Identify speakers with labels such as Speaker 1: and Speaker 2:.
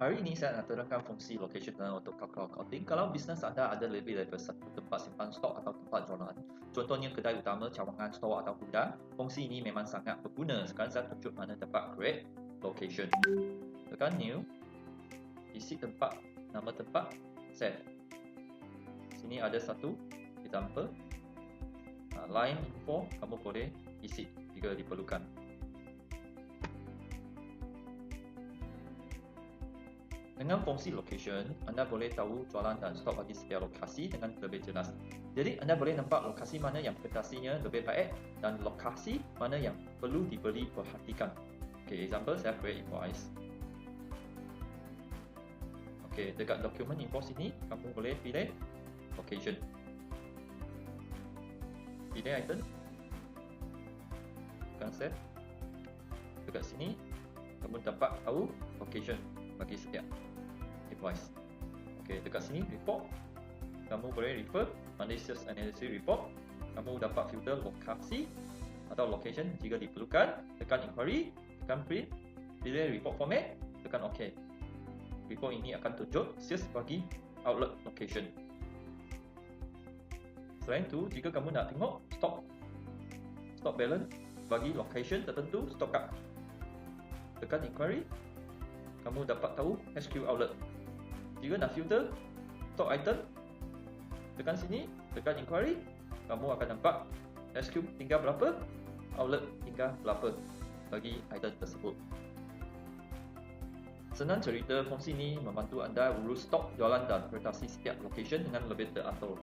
Speaker 1: Hari ini saya nak terangkan fungsi location untuk cloud accounting. Kalau bisnes anda ada lebih daripada satu tempat simpan stok atau tempat jualan, contohnya kedai utama, cawangan, store atau gudang, fungsi ini memang sangat berguna. Sekarang saya tunjuk mana dapat create location. Tekan new, isi tempat, nama tempat, set. Sini ada satu example. Line info kamu boleh isi jika diperlukan. Dengan fungsi location, anda boleh tahu jualan dan stok bagi setiap lokasi dengan lebih jelas. Jadi anda boleh nampak lokasi mana yang presentasinya lebih baik dan lokasi mana yang perlu diberi perhatikan. Okay, example saya create invoice. Okay, dekat dokumen info sini kamu boleh pilih location. Pilih item. Tekan save. Dekat sini kamu dapat tahu location bagi setiap invoice. Okey, dekat sini report. Kamu boleh refer malicious analysis report. Kamu dapat filter lokasi atau location jika diperlukan. Tekan inquiry, tekan print, pilih report format, tekan OK. Report ini akan tunjuk sales bagi outlet location. Selain itu, jika kamu nak tengok stock balance bagi location tertentu, stock card, tekan inquiry, kamu dapat tahu HQ outlet. Jika nak filter stock item, tekan sini, tekan inquiry, kamu akan nampak HQ tinggal berapa, outlet tinggal berapa bagi item tersebut. Senang cerita, fungsi ini membantu anda urus stok, jualan dan presentasi setiap location dengan lebih teratur.